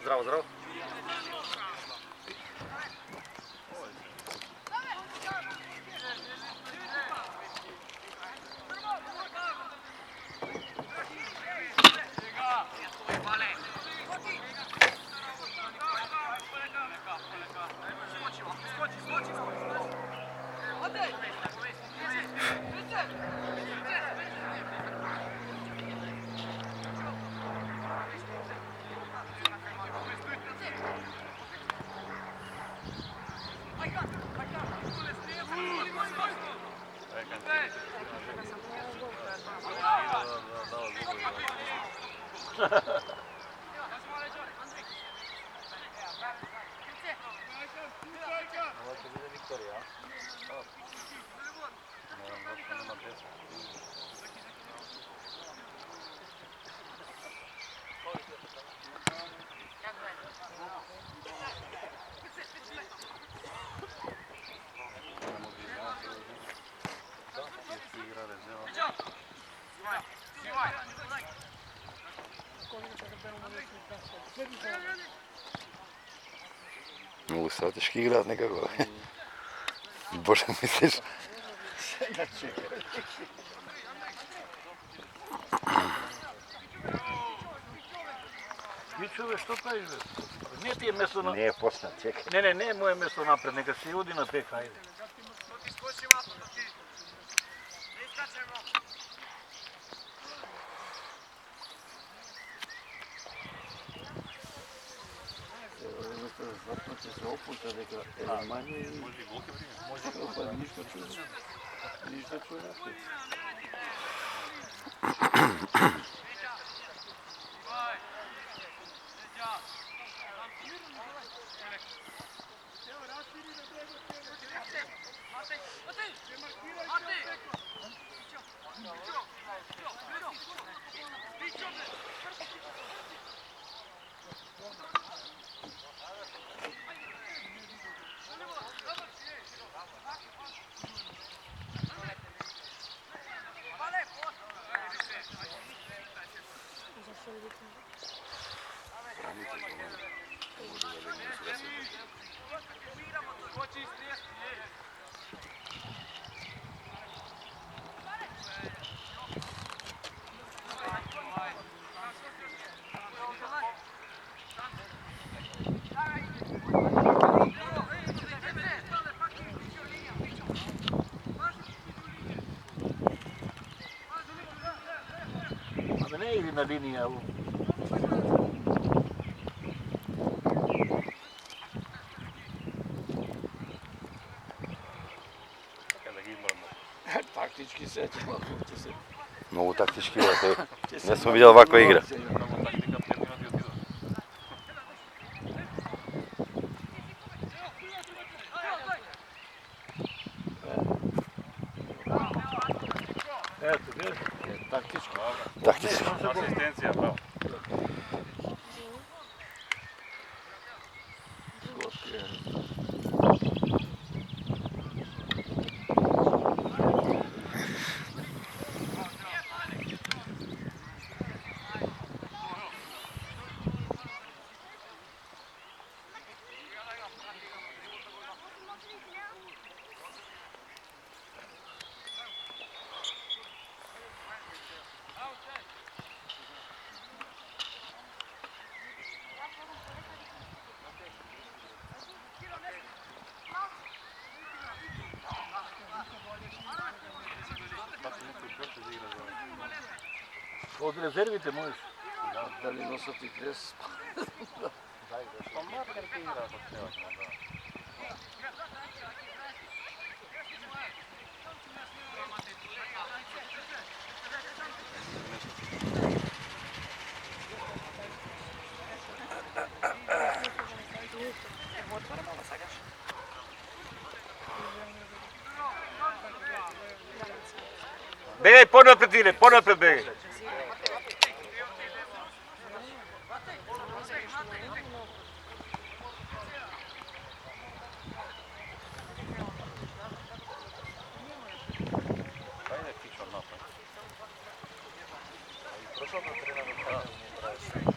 Здраво, здраво. Много стратешки играат некако. Боже, мислиш? Мичове, што правиш бе? Не ти е место на... Не е посна, чекај. Не е моје место напред, нека се оди на бек, ајде. Започне се опута дека Елманија и... Може и голки приме. Може ништо чудо. Ништо чудо. Не иди на линија, Тактички се ќе Многу тактички играат. Не сум видел ваква игра. ето, гледа. тактички. Тактички. Асистенција, браво. Од резервите можеш. Дали носат и крес? Па макар ќе играат од него, да. Бегај понапред, Иле, понапред бегај. Ајде Кичо напред. Прошол на тренерот, не правиш.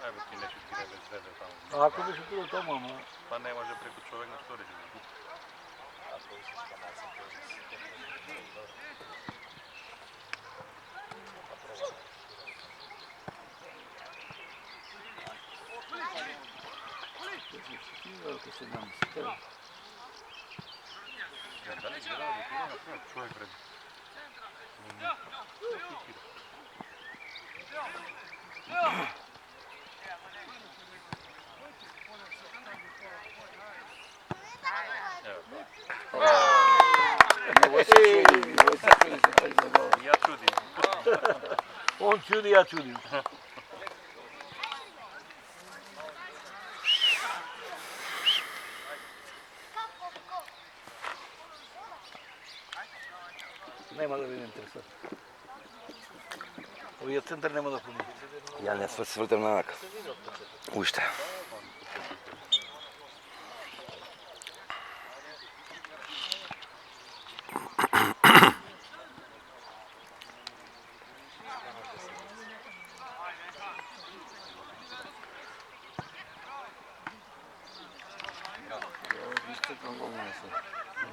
Ajde ti neki tira bez veze tamo. Ako bi se bilo tamo, ама... Pa ne može preko човек на сторија. Човек пред. Ја чудим. Он чуди, ја чудим. Нема да видим интересот. Овие центар нема да помни. Ја не се свртам на рака. Уште.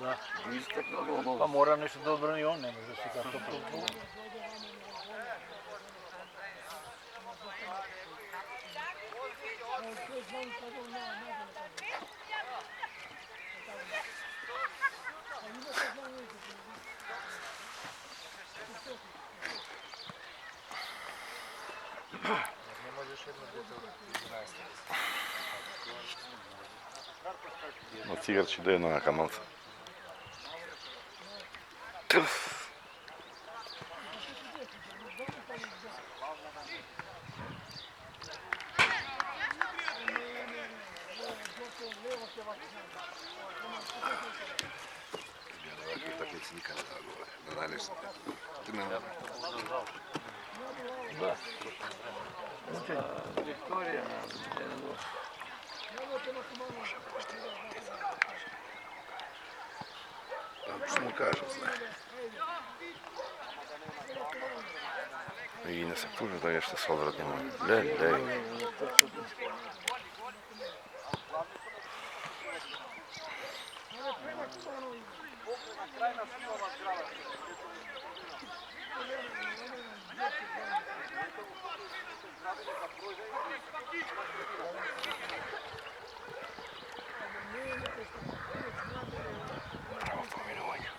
Да. Истекна гол. Па мора нешто да одбрани он, не може да се како тоа. Не можеш едно дете од 11. Но цигар ќе да е на рака малце. Викторија на Што му кажат, знае. И не се пужа да ќе се одвратимо. Леле. Браво, поминување.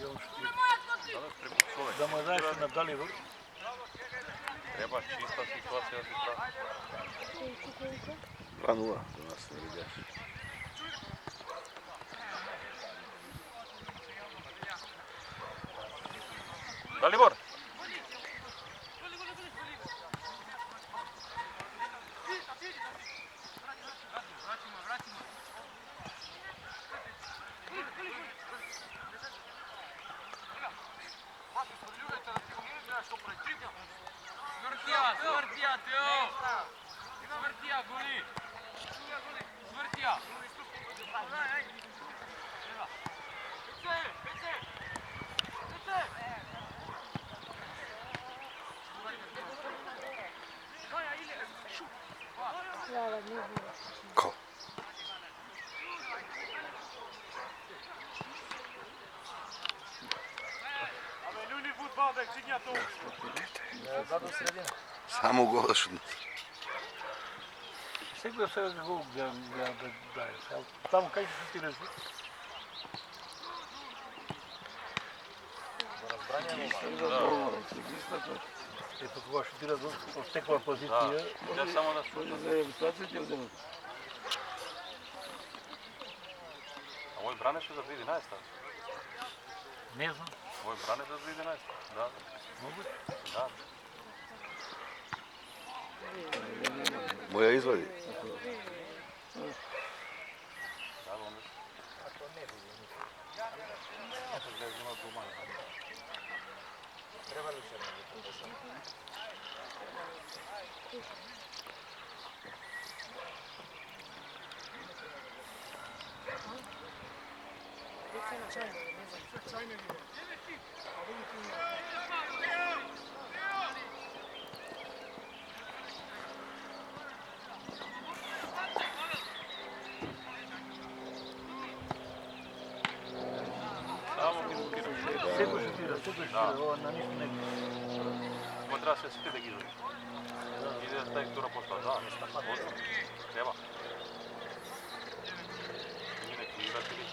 И он што да му даеш на Далибор. Треба чиста ситуација да се прави. 2:0 за нас не видиш. Далибор. Ko? Само го шутна. Секој се го даеш. Таму кај ќе шутираш? Ето кога шутира од секоја позиција. Да, само да слушам. За регистрација ќе вземат. А овој бранеше за 2011-та. Не знам. Овој бране за 2011-та. Да. Могу? Да. Моја извади. Да, онде. Само ги блокираш. Секој шутира, ова на ништо не ги. Ма треба се сите да ги изоди. Иде да стави втора постава, да. Треба. Ние не ти играте ли?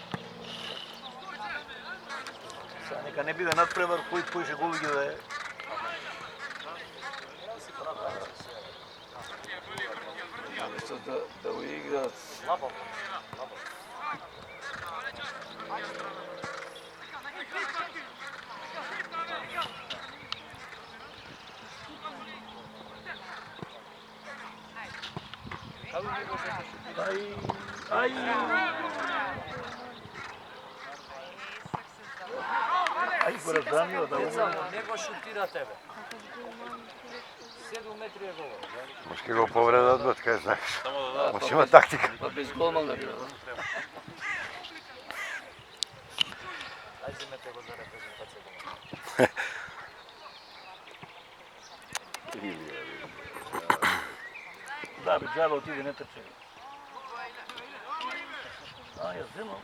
Сега нека не биде надпревар кој поише голуѓе да е. Место да го играат. Слабо. Ај. Ај го разбранio да го. Не го шутира тебе. 7 метри е гол. Може ке го повредат, бе, кај знаеш. Само да Може има тактика. Па без голман да игра. Ај земете го за репрезентација. Да, бе, джаба отиде, не трче. А, ја земам.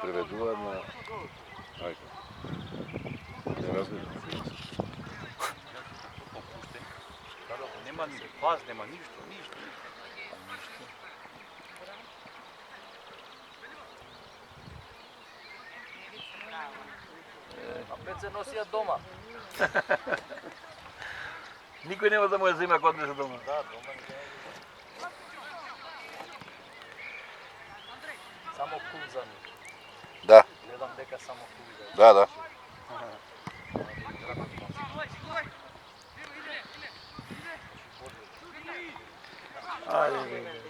Преведуваат на... Ајде. Не разбирам. нема ни пас, нема ништо. А пет се носија дома. Никој нема да му ја зема кога однесе дома. Да, дома не знае. Само кул за нив. Да, Гледам дека само кул за нив. да. Ајде.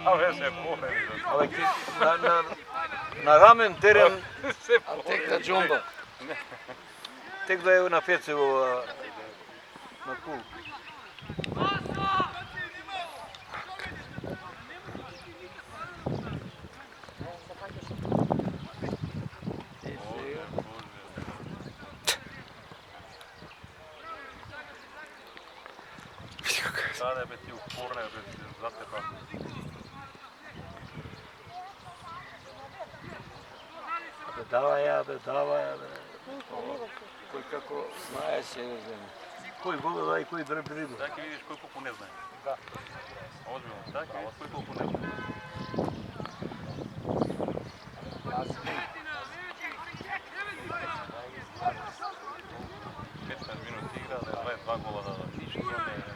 Абе се поле. Абе, на рамен терен, А тек на джумба. тек да е на Фецево, на кул. Sada bе ти упорне бе затепа. Давај ја, бе. Кој како знае се не знае. Кој го да и кој дрби рибу. Така видиш кој колку не знае. Да. Озбилно, така, кој колку не знае. Минути игра, да 22 гола да ништо не изигра.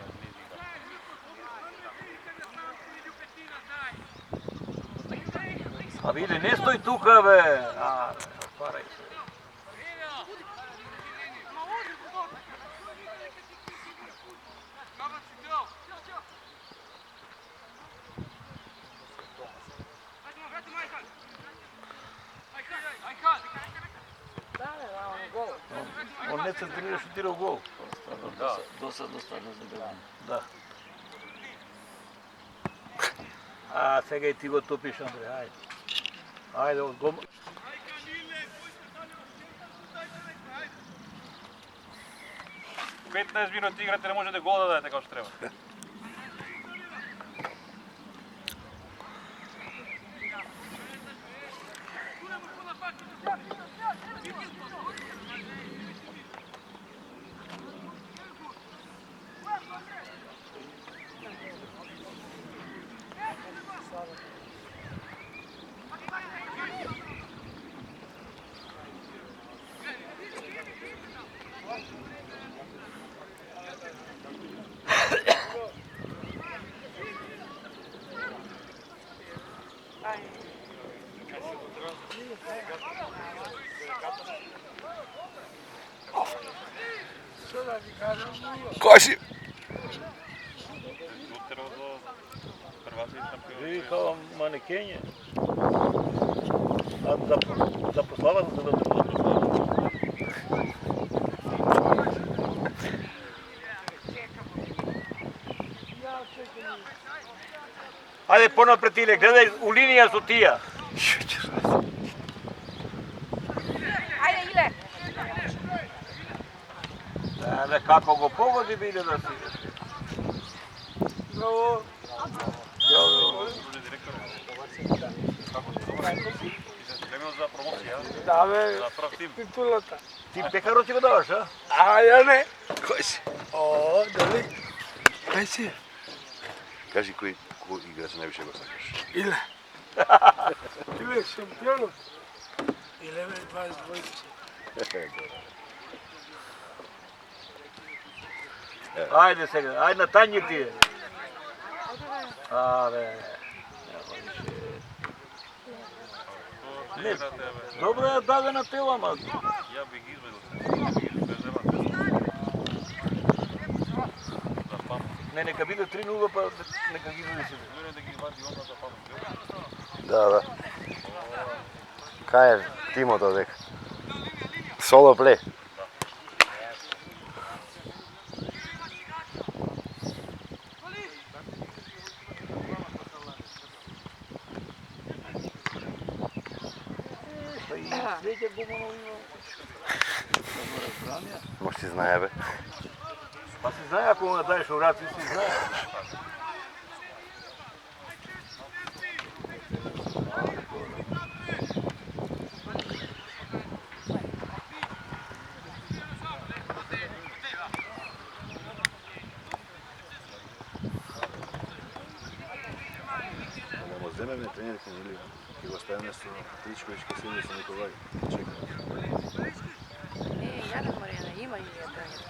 А види, не стои тука, бе. Парај се. Он не центрира, шутира гол. Досадно стана забелано. Да. Сега и ти го топиш, Андре, ајде. Ајде, го... 15 минути играте, не можете гол да дадете како што треба. Коши! Утре до прваци шампион. Види као манекење. А да послава за да Ајде понапред Иле, гледај у линија со тија. Ајде Иле. Да, како го погоди биде да си. Браво. Друже директор. Како се добро? Се спремил за промоција. Да бе, За прв тим. титулата. Ти пекаро ти го даваш, а? А ја не. Коши! О, дали? Кај си? Кажи кој играч највише го сакаш? Иле. Иле шампионот. Иле бе 22. Ајде сега, ајде на тањир ти. Абе. Не, добро е дадена тела, ама. Ја би ги изведил. За пам. Не, нека биде 3-0, па нека ги изведи себе. Дуре да ги вади онда за пам. Да. Кај е тимото дека? Соло плей. Свеќе гумано има. Може си знае бе. Па си знае, ако му даеш ураци, си знае. Да му земеме тренерите или ќе го ставиме со Тричко и ќе седи со Николај. Чека. Не, ја не Марина, има и ја тренер.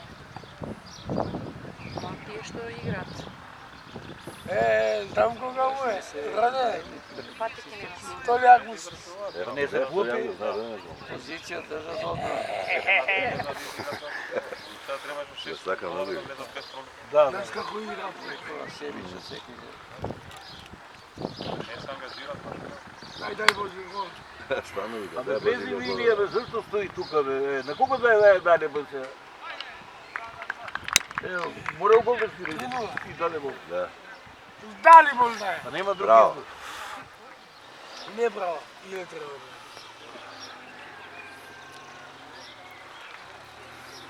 Ма тие што играат. Там кога му е? Раде, Патики нема. Толяк мисли. Не се глупи. Позиција држа за одбрана. Сега требаше 6. Се сака многу. Влезат без проблем. Да, Знаеш како игра преко Себича секој ден. се ангажираат. Дай Боже гол. Стварно вика, Абе, дай без Боже го линија, бе, зашто стои тука, бе? На кого да даде, бе, се? Ево, мора гол да свири. И даде гол. Да. Дали бол дај. Па нема друг Браво. избор. Не браво. Иле треба.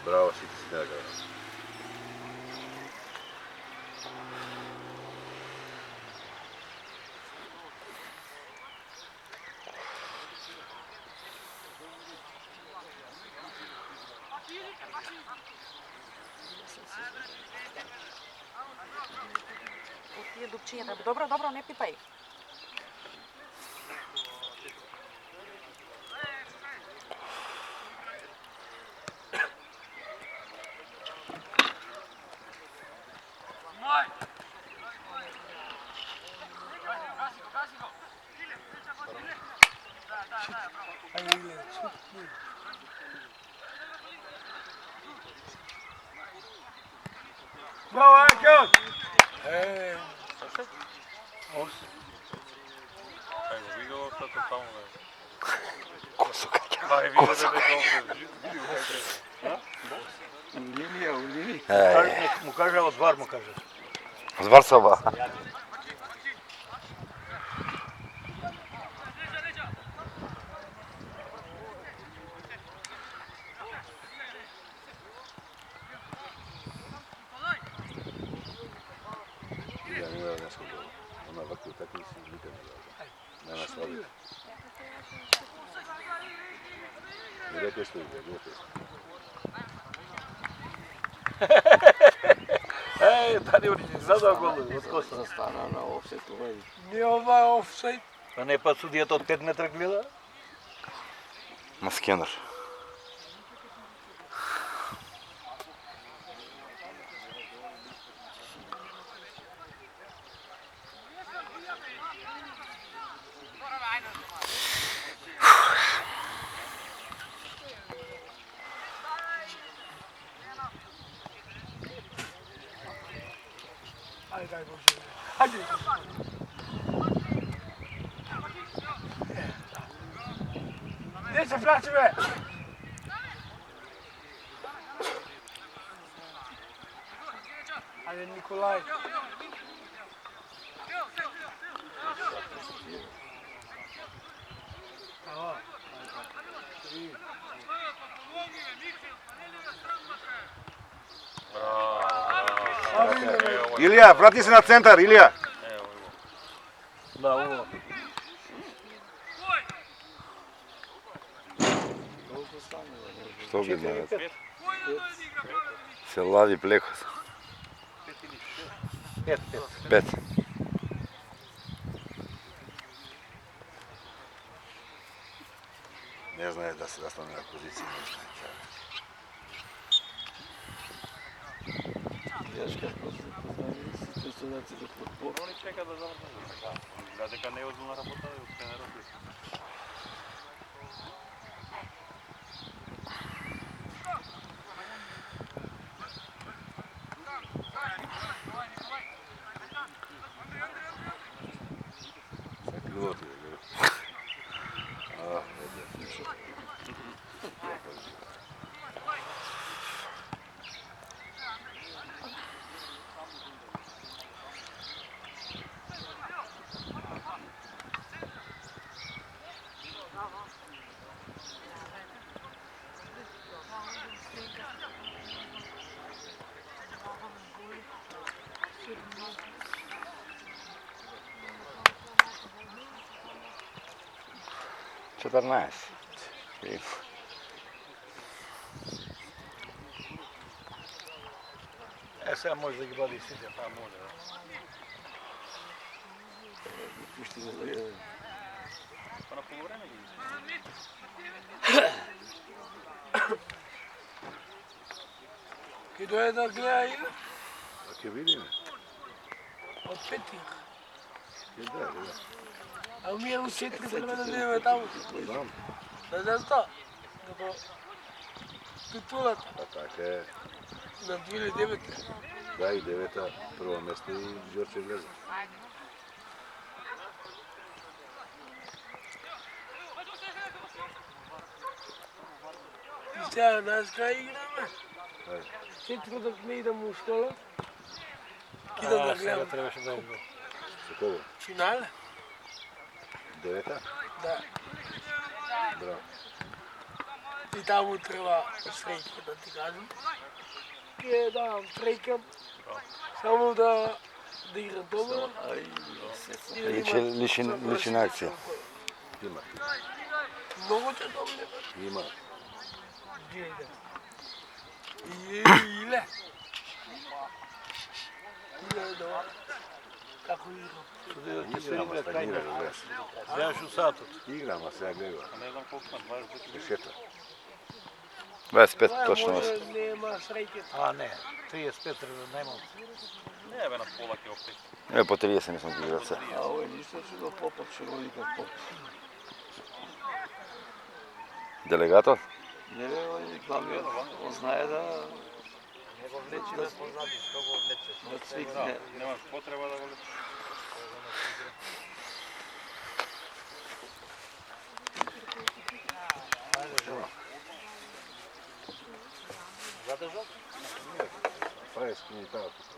Браво, сите си така. Тие дупчињата. Добро, добро, не пипај. Ајде Иле. Браво, Ајкјот! Ајде, ви го офтато таму, бе. Ај, ви да бе офтато. Линија, у линија. Нека му кажа, од звар му кажа. Звар соба. Ja не гледам днеска гол. Она вакви такви си никад не гледам. Не наслави. Где те стои, где те стои? Дани Ориџин задал гол од коса. Стана на офсет овај. Не ова е офсайд. Па не па судијата од 5 метра гледа? На скенер. Ајде, дај Боже. Ајде. Не се плачи, бе. Ајде, Николај. Илија, врати се на центар, Илија. Да, ово. Што ги знаат? Се лади плекот. 5. 5. Не знае да се застане на позиција, не знае. Они чека да завршат. Да, дека не е озбилна работа, и тренерот е. Саки лоти, бе. Четрнаесет. Сега може да ги бъде и сидя. Да, може, да. Па на полувреме ги Ке дојде да гледа Иле? Ќе видиме. Од пети. Да. А ние усетили да да идеме таму. Знам. Да знаеш што? Како титулата Па така е. на 2009. Да, и девета, прво место и Ѓорче влезе. Сега, знаеш кај играме? Ајде. Четврток не идам у школа. Идам да сега гледам требаше да го. Со кого? финале. 9-та? Да. Браво. И таму треба среќа да ти кажам. Ќе давам трекам. Само да играм добро. И да имам Лична акција. Има. Многу ќе добре. Има. Иле. Иле да. Како играм. Има стагнира да гледаш. Гледаш у сатот. Играм, а сега гледа. Не знам колку на 20 години. Се шета. 25 точно. Може нема среќа. А не, 35 најмалку. Не, бе, на пола ќе опет. Е, по 30 мислам ќе играат се. А овој ништо ќе го попат, ќе го иде поп. Делегатор? Не бе, овој главниот, он знае да Не го влечи ме позади, што го влечеш? да цвикне. Немаш потреба да го лечиш. Задржал? Прави скини таа тука.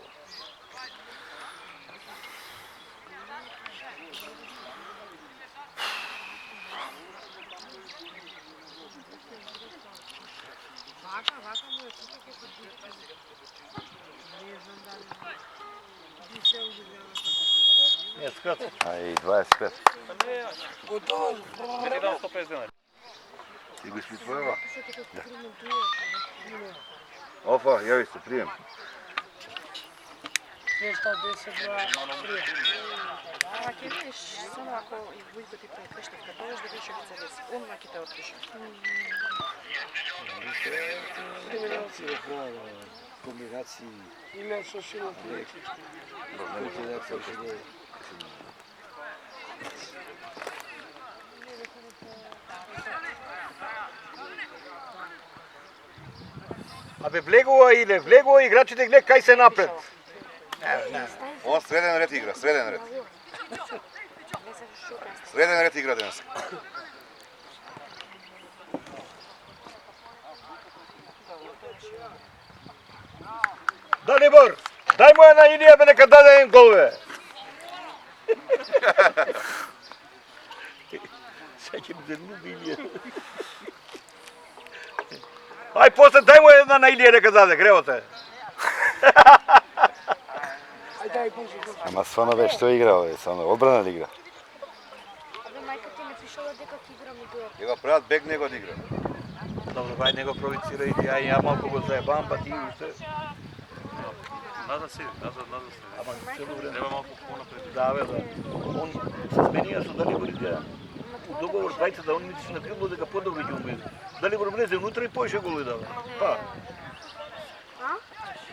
Вака му е тука ќе се случи. Не знам дали би се удивила. Не, скрати. А и 25. Готово. Не ти дам 150 денари. Ти го испитвајава? Се како примам туа. Офа, јави се, прием. 210 прија. Ама ќе видиш, само ако и Вујко ти прекрштев, като дојдеш да видиш како се деси. Он ќе те отпише. Комбинација права, комбинации. Иле со шило пријачи. Кој да ќе да Абе влегува иле, влегува играчите глед кај се напред. Он среден ред игра, среден ред. Среден ред игра денес. Далибор, дај му една Илија бе нека даде еден гол бе. Сега ќе ми луби Илија. Ај после дај му една на Илија нека даде, гревоте. Ај дај пуши. Ама стварно бе, што игра овој, стварно одбрана ли игра? Абе мајка ти ми пишала дека ќе играм и тоа. Ја го прават бег него да игра. Добро, ај не го провицирај ти, ај ја малку го заебам, па ти уште. Назад седи, назад седи. Ама цело време. Треба малку понапред. Да, бе, да. Он се сменија со Далибор и таа. У договор двајцата, он мислиш на крило дека подобро ќе умезе. Далибор влезе внутра и поише голови дава. Па.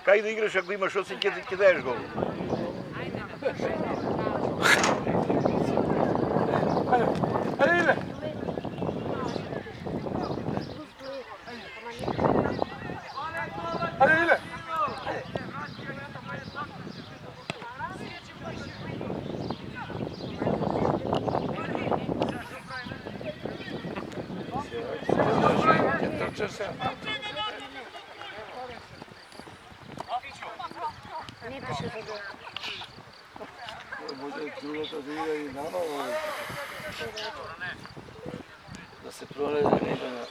Кај да играш ако имаш осем ќе даеш гол. Ајде иле. Ајде иле. Не пише за гол. може другата да игра и наново. Да се пролезе некој на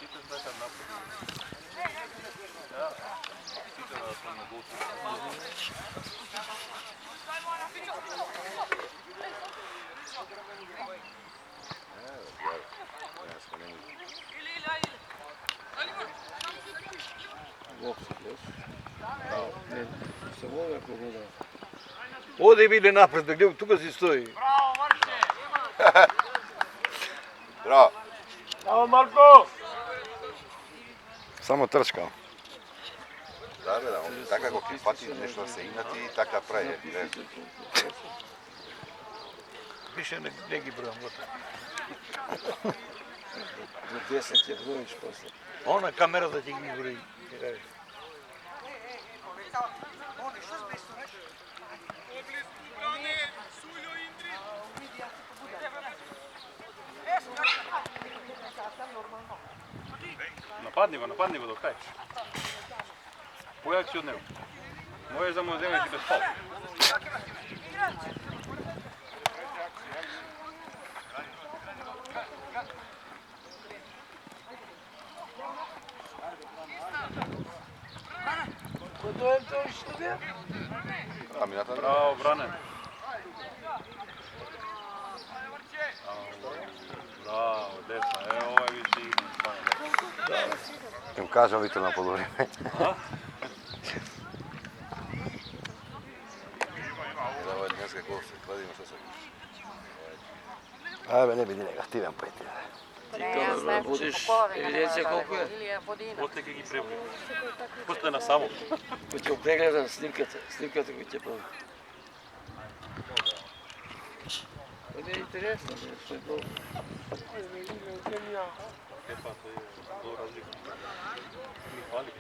не, се вода ако вода. Оде биле напред, бе, гледа, тука си стои. Браво. Браво, Марко! Само трчка. Да, бе, да, он така го прифати нешто да се инати и така прави. Више не ги бројам готово. До 10 ќе броиш после. Она камерата ќе ги брои. ќе кажеш. Напади. нападни го до крај. Појак си од него. Можеш да му земеш и без фал. Кото е тоа што бе? А мината? Браво, Бране. Браво, десна. Ова виси. Им кажам Витор на полувреме. Ова днеска гол се кладиме што се. Абе, не биди негативен пет. Ти да водиш евиденција колку е? После ќе ги преброи. После на само. Кој ќе прегледа снимката кој ќе прави. Не е интересно, што е добро. Епа, тој е до разлика. Ми фали.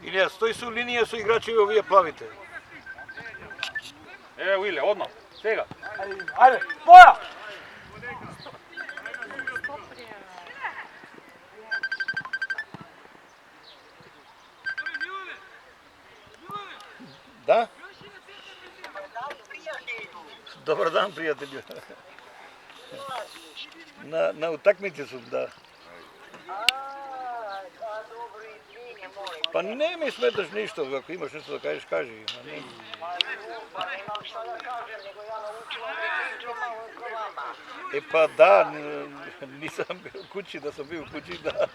Илија, стои со линија со играчи овие плавите. Еве, Уиле, одмah. Сега. Ајде, Боја! Да? Добар дан, пријатели. На утакмици сум, да. Па не ми сметаш ништо, ако имаш нешто да кажеш, кажи. Имам šta da kažem, nego ja naučila da pričam malo ko vama. Е, па да, нисам бил куќи, да сам бил куќи, да.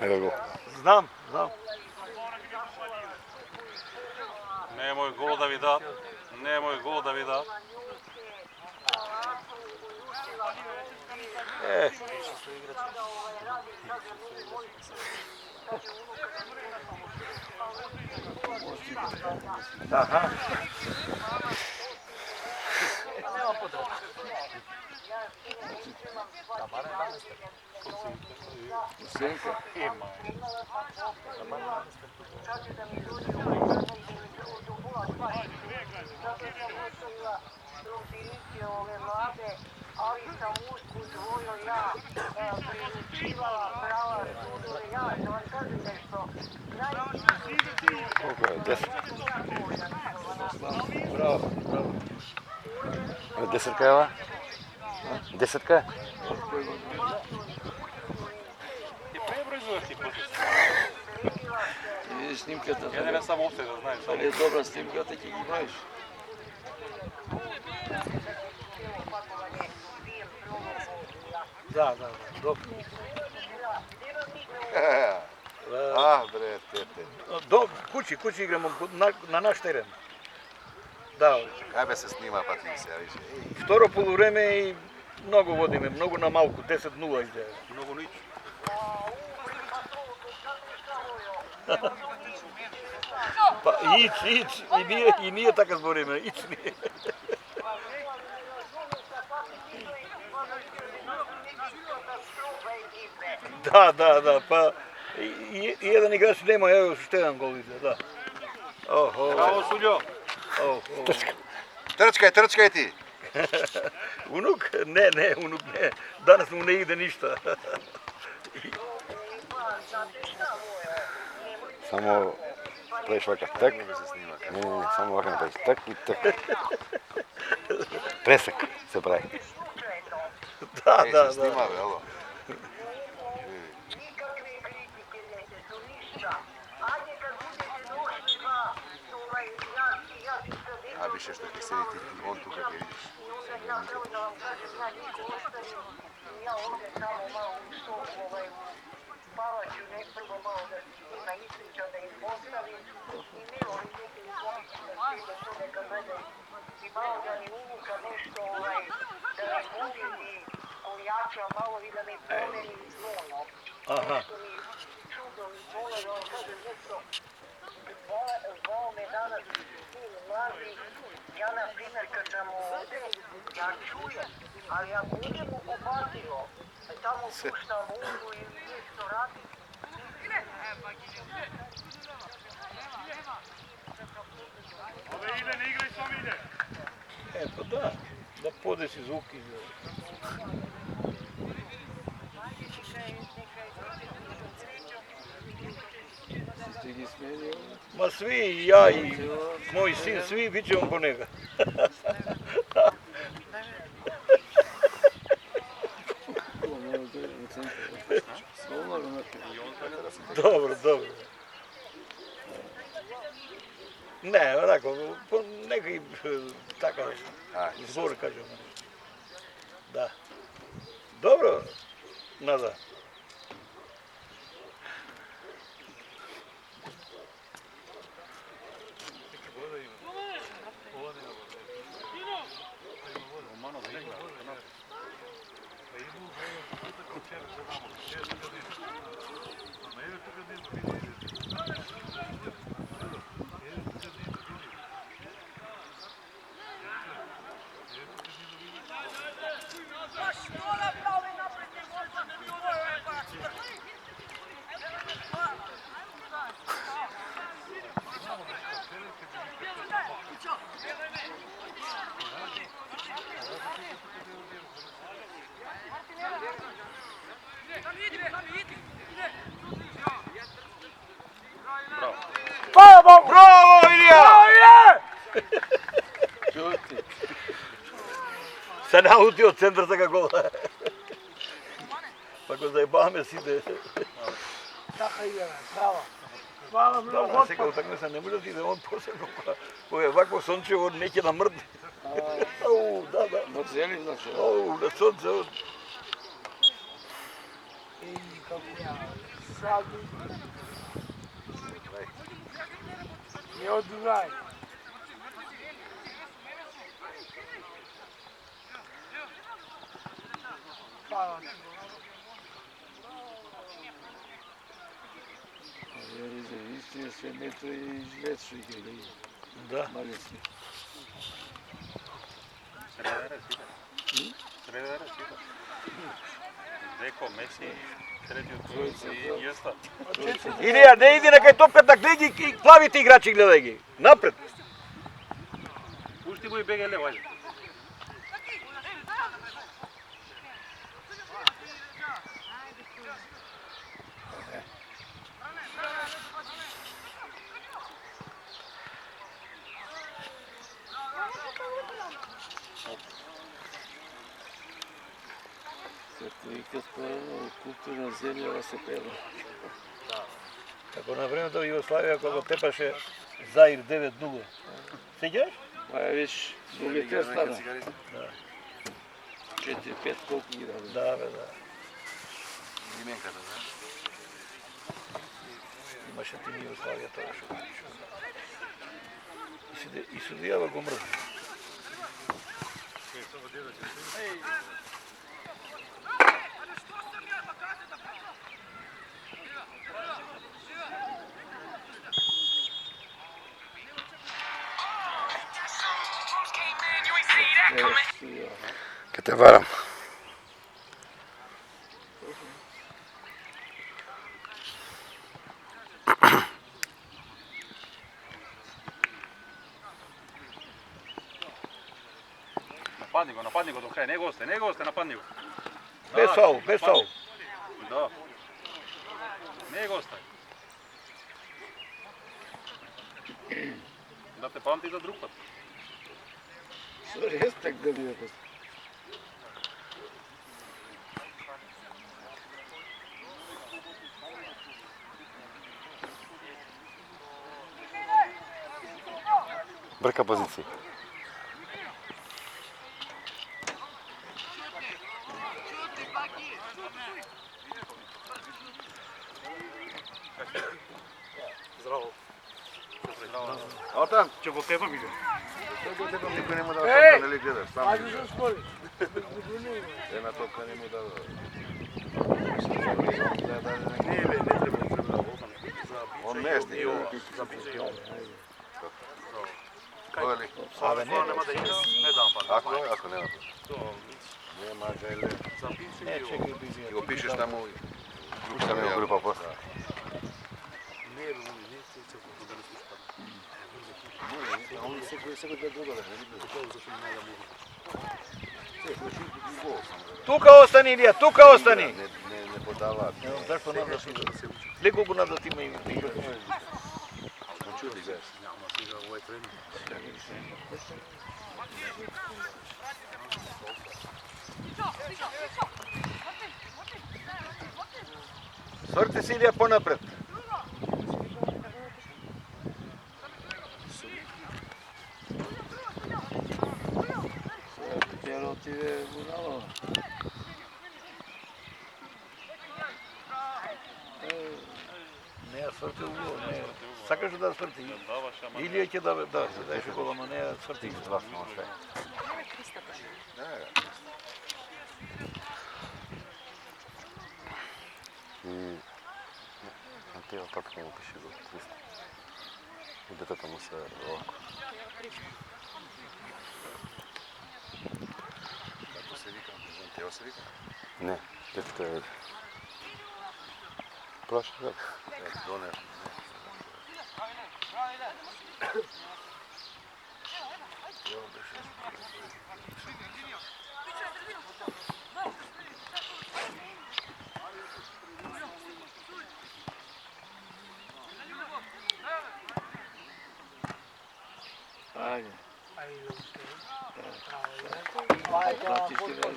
Ево го. Знам. Немој гол да ви дадат. Немој гол да ви дадат. Аха. Сенка. Ali sam usput volio ja priučivala prava sudove, ja da vam kažem nešto. Колко е? 10. Браво. Десетка е ова? Десетка е? Ти пребројуваш ти после. Видиш снимката. Еден е само офсайд, да знаеш. Дали е добра снимката, ќе ги бавиш. Да, добро. Бре, тете. Куќи играмо на наш терен. Да, Кај бе се снима, па ти се више. второ полувреме и многу водиме, многу на малку, 10-0 изгледа. Многу нич. Па иц, и ние така збориме, иц ние. Да, па и еден играч нема, ево уште еден гол иде, да. Охо. Браво, Суѓо. Трчкај ти. Унук? Не, унук не. Данас му не иде ништа. Само правиш вака так. Не се снима. Не, само вака направиш так и так. Пресек се прави. Да. Се снима, бе, ало. Nikakve kritike nećete, ništa. Ajde kad budete došli na ja ću sad А више што ќе седи ти, он тука ќе видиш. ja prvo da vam kažem, ja njih ostavim i ja ovdje tamo malo u sobu, spavaću prvo malo da se njima ispričam, da ih ostavim i milo li neki izvoniti da sjede tu neka gledaju i malo da mi unuka nešto da me budim i koljača malo i da mi pomeni zvono. Аха. Што ми чудо ми боле да вам кажем нешто. Звao me danas sin mlazi, ja na primjer kad sam ovde, ja čujem, ali ako idem u Opatiju, tamo puštam vodu ili nešto radim, Ето да, да подеси звуки. Ти ги сменил? Ма сви, и ја и мој син, сви вичам по нега. Ko, malo to je u centru. Malo naprijed. Добро, добро. Не, онако, по некој така збор кажам. Да. Добро, Нада. Браво, Илија! Čuti. Се наути од центар за гол. Па го заебаваме сите. Така игра, браво. Хвала Да, многу. сега утакме се не може да иде он посебно. Кој е вакво сончево неќе да мрдне. Ау, да, да. No cijeli znači. Ау, на сонце. Ей, како ја сади. Не одувај. Хвала ти. Veri za istije sve metre i žvecu igrali. Да. Malesni. Средера сите. Деко, Меси, третиот кој и Иеста. Илија, не иди на кај топката, гледај ги и плавите играчи, гледај ги. Напред. Пушти го и бега лево, ајде. Kako ikad sporano, kulturna zemlja se peva. Како на времето во Југославија кога тепаше Заир 9-0. Сеќаш? Pa je već drugi test tada. 4-5 koliko igrali. Да, бе, да. Именката, да? Имаше тим Југославија тоа што. И судијава го мрзи. Ке те варам. Нападни го до крај, не го осте, нападни го. Без фаул, без фаул. Да. Не го остави. Да те памти за друг пат. Sorry, jes tak da bio. Брка позиција. Отам, Ќе го тепам иде. тоа го никој не му дава топка, нели гледаш, сам Ајде за спори. една топка не му дава. Не, бе, не треба да волкам. Он не стига. За биче и он. Ова ли? Абе, не, нема да игра, не дам па. Ако нема. То, Нема гајле. за биче Не, и он. чекај би Ти го пишеш таму. Šta mi je grupa posle? Не, бе, не се чекам да не слушам. Он секој да друга да Тука остани, Илија, тука остани. не подаваат. Зашто надо да се леко го надо има и игра. Чули га. Няма сега овој тренинг. Сврти се, Илија, понапред. Тjelо ti je budalo. Не ја сврти угло, не. Сакаш да сврти. Даваш, ама Илија ќе да се даеше гол, ама не ја сврти. Dva smo sve. I na te otapke mu piše go 300. I deteta mu se ovako. Како се вика? Тео се вика? Ne, deteta je... Prošle god. Донер. Ajde.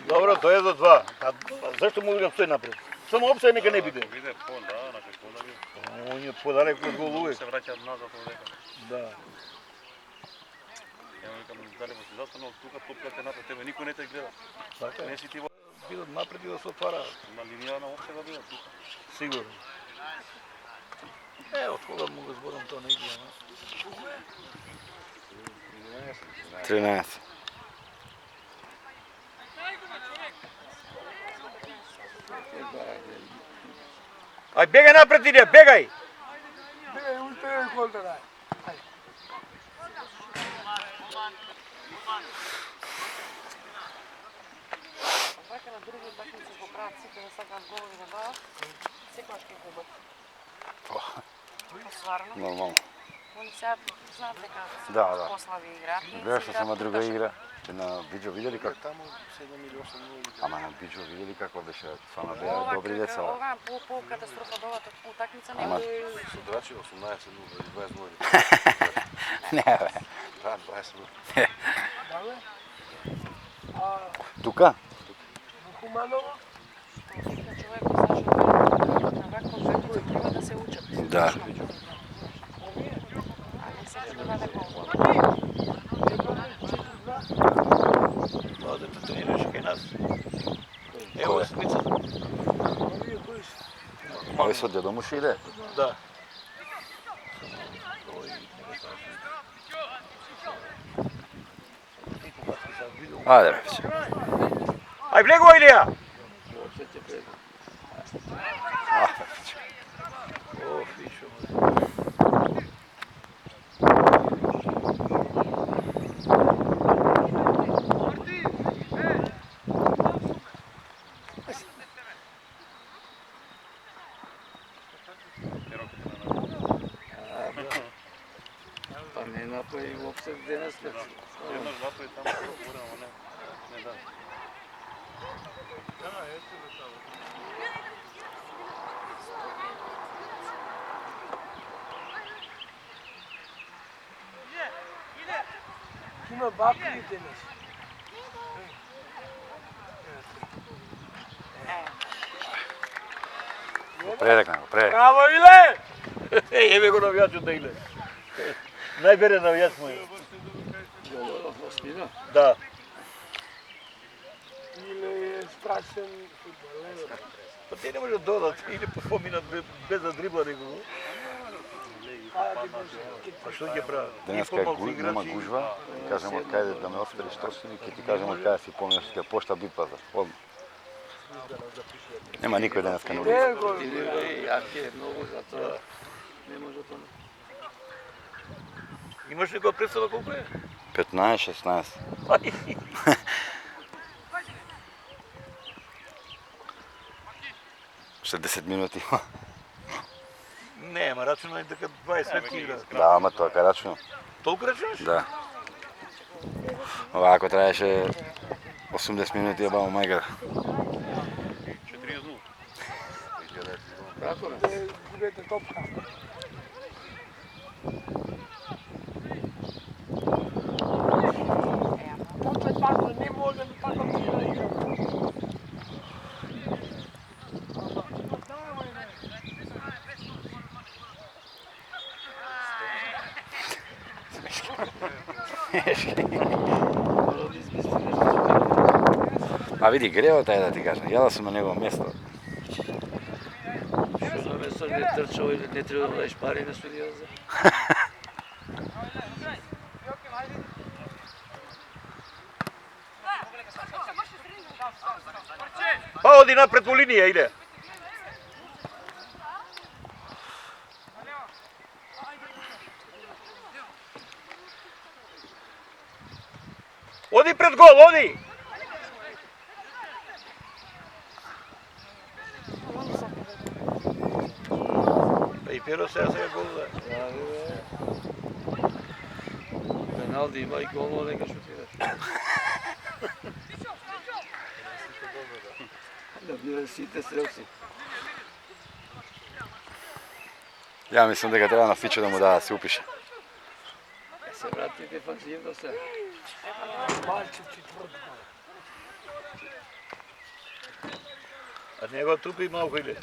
Добро, тоа е до 2. А зашто му играм стој напред? Само опсај нека не биде. биде пон, да, на како да биде. Он е подалеку од голуве. Се враќаат назад овдека. Да. Ја викам, дали му се застанал тука, топката напред тебе, никој не те гледа. Така е. Не си ти во... Бидат напред и да се отвара. На линија на опште да биде тука. Сигурно. Од кога му го зборам тоа не игра, но? 13. Ај бегај напред, Илија, бегај! Бегај, устреляј гол да дај. Вака на други такмици го прават сите да сакаат голови да дадат, секогаш ќе губат. Стварно. Normalno. Они сега знаат дека Да. послави играат. Гледаш што сама друга игра. На Биџо видели како? Таму 7 или 8 0. Ама на Биџо видели како беше? Фана беа добри деца. Ова по катастрофа до оваа утакмица не Ама- е. Судрачи 18 0 или 20 0. Не бе. Да, 20 0. Дале? А Тука? во Хуманово? Човек зашо на вако секој треба да се учат. Да. А не се да даде гол. Одете тренираш кај нас. Ево е спицата. Овие кои се? Ови со дедо му ще иде. Да. Ајде бе. Ќе. Ај влегувај, Илија! О, фишо. Pa ne napravi uopšte денес. Еднаш запред таму се говори, ама не да. Има баби денес. Пререкна го, пререкна. Браво, Иле! Еј, еве го навијачот да Иле. Најверен навијач му е. Спина. Да. Иле е страшен фудбалер. Па те не може да додат или поминат без да дрибла него. Па што ќе прават? Денеска нема гужва. Кажем од каде да ме офери што си, ќе ти кажем од каде си поминаш ќе пошта Битпазар. Одма. Нема никој денеска на улица. Него, Јак е многу, затоа не може тоа. Имаш некоја представа колку е? 15-16. Ше 10 минути има. Не, ама рачунај дека 20 минути игра. Да, ама тоа кај рачунам. Толку рачунаш? Да. Овако траеше 80 минути, јабамо мајка. 40-0. Брако, губете топка. Тоа е така, не може да така ти да игра. А види, гревот е да ти кажам, ја да сум на негово место. што на место не трчао или не треба да дадеш пари на судија за. Па оди напред во линија, иде. Оди пред гол, оди! Па и Перо сега гол да. Пеналди има и гол, но нека шутираш. Да биле сите стрелци. Ја мислам дека треба на Фичо да му да се упише. Се врати дефанзивно се. Мальчик четврт. А него тупи малку иде.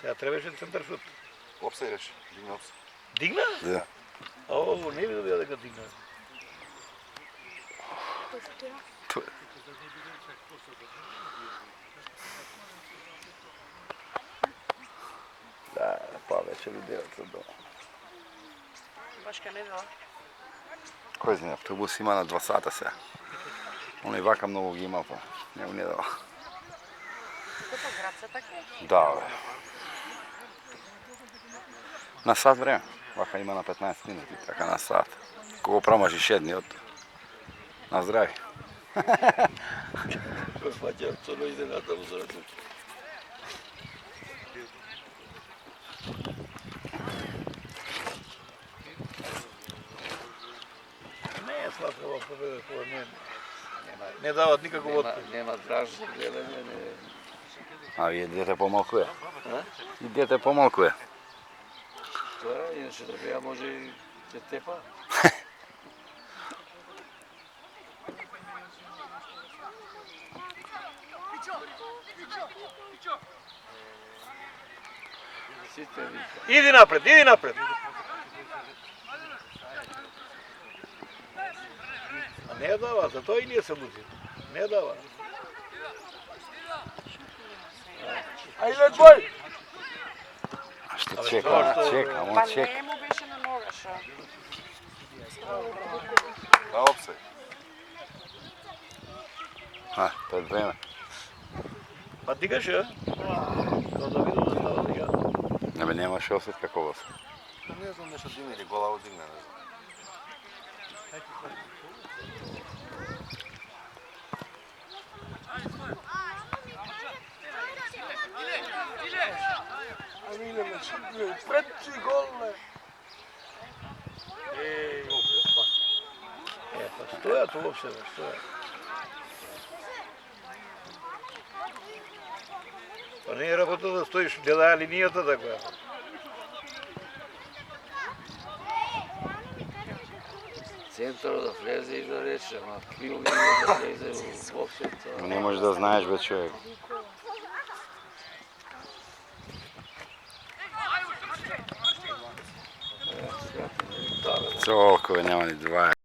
Сега требаше центар шут. Опсај рече, дигна опсај. Дигна? Да. А ово не видел ја дека дигна. Да, повеќе видеото до. Баш ка недела. Кој знае, автобус има на 2 сата сега. Оној вака многу ги има по. Не дава. Како град се така? Да, бе. На сат време. Вака има на 15 минути, така на сат. Кога промажиш едниот, на здрави. Кој фаќа цоно иде натаму за рачун. Не е слабо победа кога не дават никаков отпор. Нема драж за гледање, не. А вие дете помалку е. А? И дете помалку е. Тоа, иначе да беа може и ќе тепа. Сите вика. Иди напред, иди напред. А не дава, затоа и ние се луди. Не дава. Ајде гој! А што чека, чека, Па он чека. не му беше на нога, шо? Да, опсај. А, пред време. Па дигаше, а? Но да видам да става дига. Не бе, немаше осет како вас. Не знам нешто дигна или голаво дигна, не знам. А Миле ме шутне, пред си гол, бе. Па стојат уопште, бе, стојат. Па не е работа да стоиш, гледаја линијата така. Центарот да влезе и да рече, ама криво види да влезе во офсет. Не можеш да знаеш бе човек. Толку бе, нема ни два.